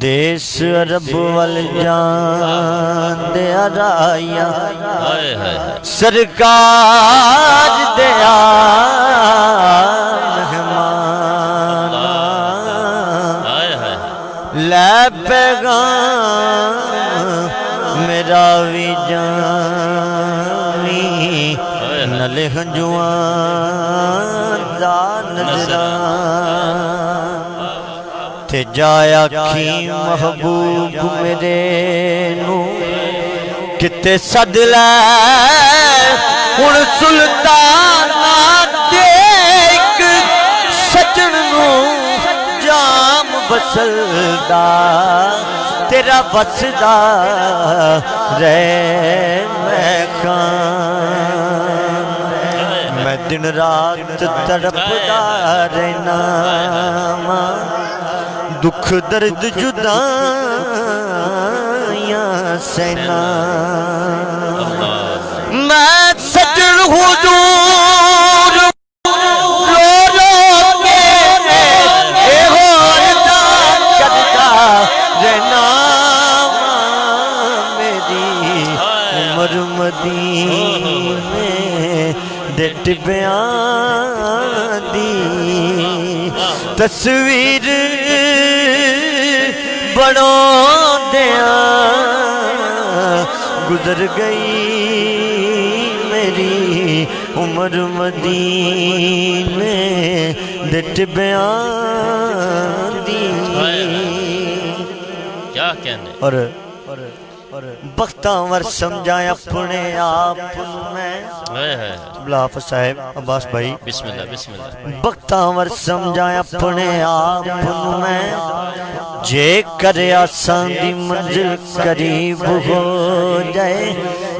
دیس عرب والجان دے آرایا سرکار دے مہمان لے پیغام میرا وی جانی نلے ہنجوان دا نظران تے جایا کی محبوب میرے نو کتے صد لے ہن سلطان دے ایک سجن نو جام بسلدا تیرا بسدا رہے میں خان میں دن رات تڑپدا رہنا دکھ درد جدائیاں سینا میں سجن حضور رو رو کے اے ہوتا کرتا رہنا میری عمر مدینے دے ٹبیاں دی تصویر بڑوں دیا گزر گئی میری عمر مدینے دے ٹبیاں دی کیا کہنے اور بختاں ور سمجھائیں اپنے آپ میں بلا حافظ صاحب عباس بھائی بسم اللہ بسم اللہ بختاں ور سمجھائیں اپنے آپ میں جے کرے آسان دی منزل قریب ہو جائے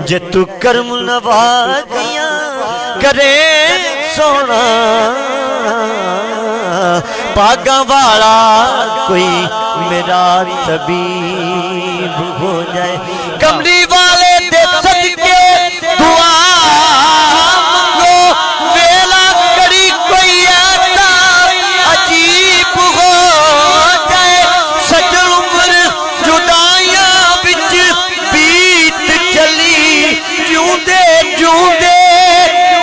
جے تو کرم نوازیاں کرے سونا پاگاں والا کوئی میرا طبیب ہو جائے کملی والے دے صدقے دعا منگو ویلا کری کوئی ایسا عجیب ہو جائے سجن عمر جدائیاں بچ بیت چلی جوں دے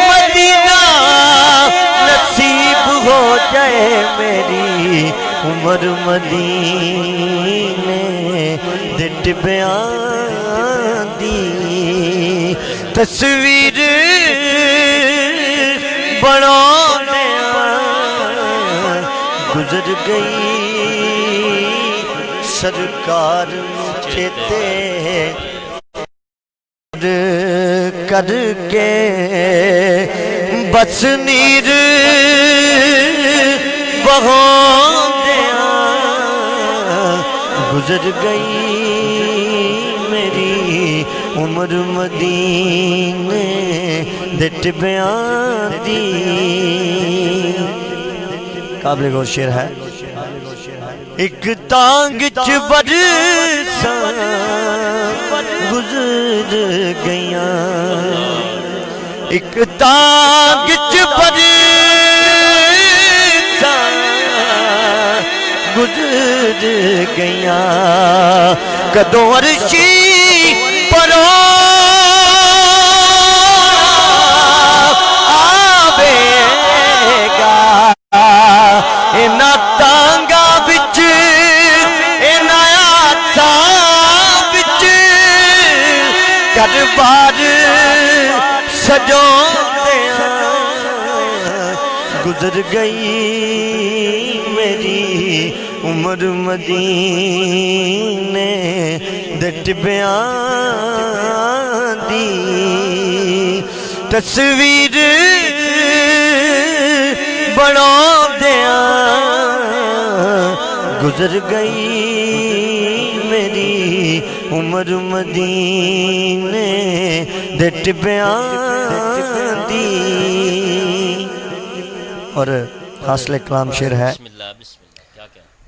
مدینہ نصیب ہو جائے میری عمر مدینے دے ٹبیاں دی تصویر بڑھانے گزر گئی سرکار مجھے تے کر کے بس نیر بہوں گزر گئی میری عمر مدینے دے ٹبیاں دی قابل غور شعر ہے ایک تانگ چ برساں گزر گئیاں ایک تانگ چ برساں گزر گئیاں کدوں عرشی پرو آوے گا اینا تانگا بچ اینا آساں بچ دربار سجوں دیاں گزر گئی میری عمر مدینے دے ٹبیاں دی تصویر بڑھاں دیاں گزر گئی میری عمر مدینے دے ٹبیاں دی اور حاصل کلام شعر ہے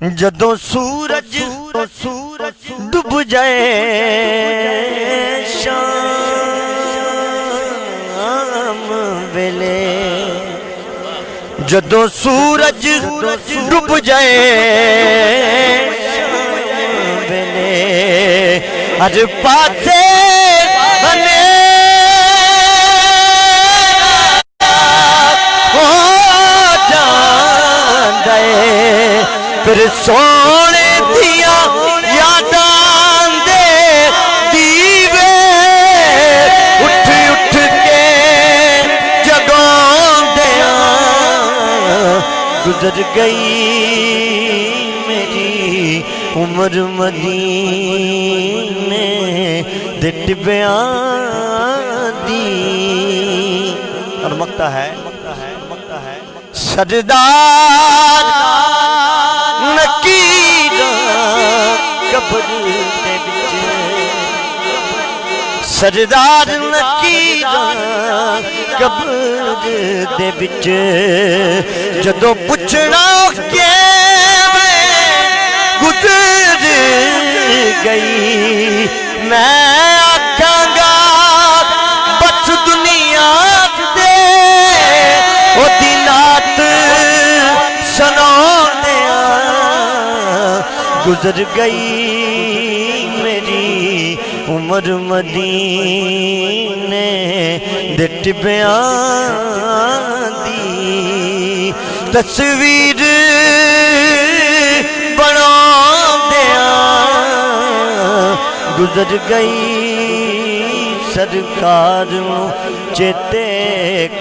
جدوں سورج ڈب جائے شام ویلے جدوں سورج ڈوب جائے ویلے ہر پاسے بنے ہو جاندے پھر سونے دیا یاداں دے دیوے اٹھ اٹھ کے جگوں دیاں گزر گئی میری عمر مدینے دے ٹبیاں دی اور مکتا ہے سردار نکیر قبر دے بچ سردار نکیر قبر دے بچ جدوں پوچھنا کہ گزر گئی میں آکھاں گا بس دنیا دے او دنات سناؤندیاں گزر گئی میری عمر مدینے دے ٹبیاں دی تصویر گزر گئی سرکار چیتے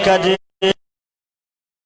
کر